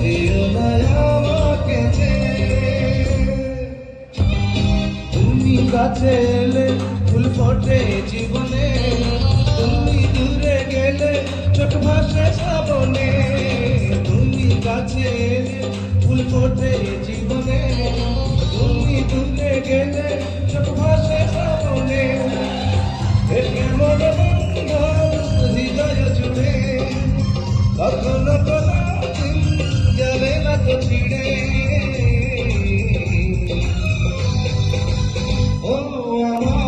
যেও না আমাকে ছেড়ে। তুমি কাছে এলে ফুল ফোটে জীবনে, তুমি দূরে গেলে চোখ ভাসে শ্রাবণে। তুমি কাছে এলে ফুল ফোটে জীবনে, তুমি দূরে গেলে চোখ ভাসে শ্রাবণে। কেমন বন্ধন হৃদয় জুড়ে, কখনো কোনো দিন যাবে না তো ছিড়ে। ও আমার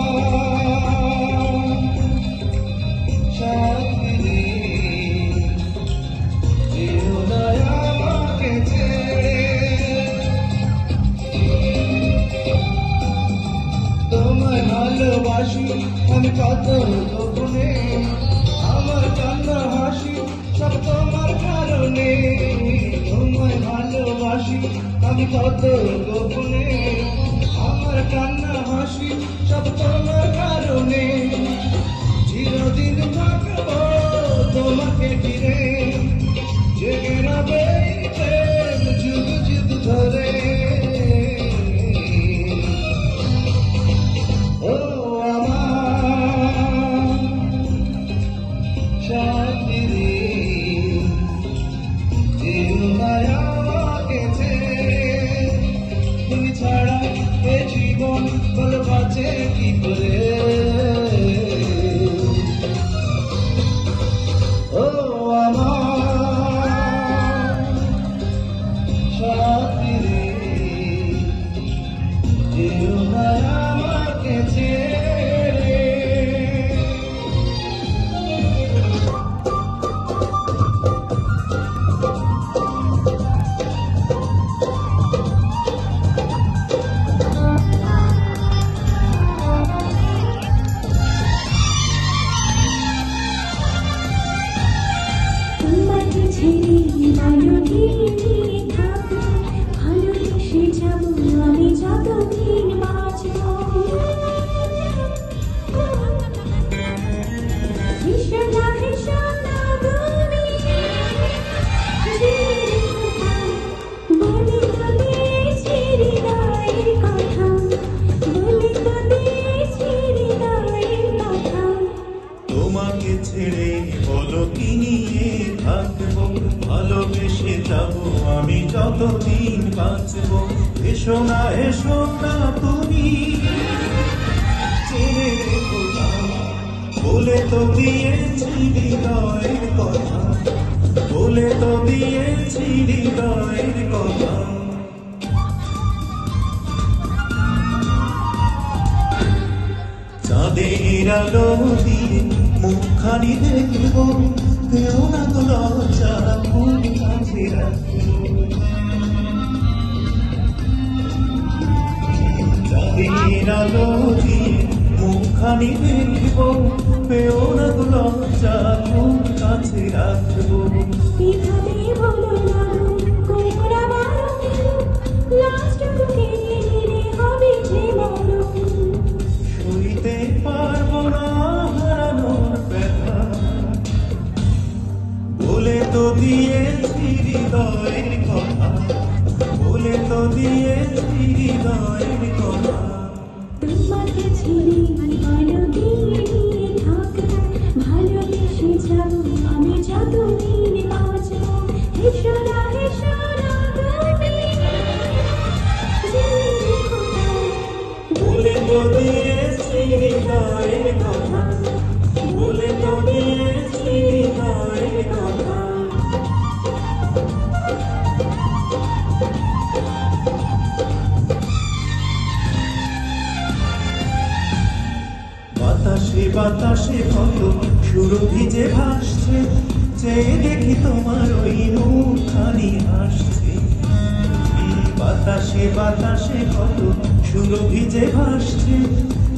সাথী, যেও না আমাকে ছেড়ে। তোমায় ভালোবাসি আমি কত গোপনে, আমার কান্না হাসি সব তোমার কারণে। তোমায় ভালোবাসি আমি কত গোপনে, আমার কান্না হাসি সব তোমার কারণে। চিরদিন থাকবো তোমাকে ঘিরে, জেগে রবে প্রেম যুগ যুগ ধরে। ও আমার সাথী রে, যেও না আমাকে ছেড়ে। তুমি ছাড়া এ জীবন বল বাঁচে কি করে। ও আমার সাথী রে, যেও না আমাকে ছেড়ে। তোমাকে ছেড়ে ভালোবেসে থাকবো, ভালোবেসে যাবো আমি যতদিন বাঁচবো। ভীষণা ভীষণা তুমি জেনে কোথায়, বলে তো দিয়েছি হৃদয়ের কথা, বলে তো দিয়েছি হৃদয়ের কথা। তোমাকে ছেড়ে বলো কি নিয়ে থাকবো, ভালোবেসে যাবো আমি যতদিন বাঁচবো। এসো না তুমি ছেড়ে রেখো না, বলে তো দিয়েছি হৃদয়ের কথা, বলে তো দিয়েছি হৃদয়ের কথা। চাঁদের আলো দিয়ে মুখখানি দেখবো, কেউ না তো লজ্জা ফুল কাছে রাখবো। চাঁদের আলো দিয়ে মুখখানি দেখবো, কেউ না তো লজ্জা ফুল কাছে রাখবো। এভাবে বলো না কোমরা বারণ, লাশটুকু নিয়ে হবে যে মরণ। সইতে পারবো না হারানোর ব্যথা, বলে তো দিয়েছি হৃদয়ের কথা, বলে তো দিয়েছি হৃদয়ের কথা। তোমাকে ছেড়ে ভালোবেসে থাকবো, ভালোবেসে যাবো আমি যতদিন বাঁচবো। হেসো না তুমি জেনে কোথায়, বলে তো দিয়েছি হৃদয়ের কথা, বলে তো দিয়েছি হৃদয়ের কথা। বাতাসে বাতাসে কত সুরভি যে ভাসছে, চেয়ে দেখি তোমার ওই মুখখানি হাসছে। বাতাসে বাতাসে কত সুরভি যে ভাসছে,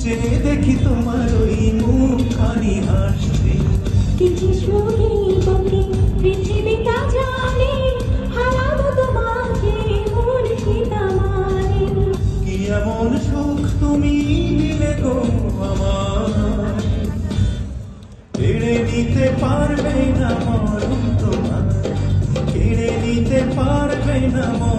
চেয়ে দেখি তোমার ওই মুখখানি হাসছে। কিছু সুখী বকে পৃথিবীটা জানে, হারাবো তোমাকে মন পিতা মানে। কি এমন সুখ তুমি দিলে গো আমার, কেড়ে নিতে পারবে না মরণ তোমার, কেড়ে নিতে পারবে না মন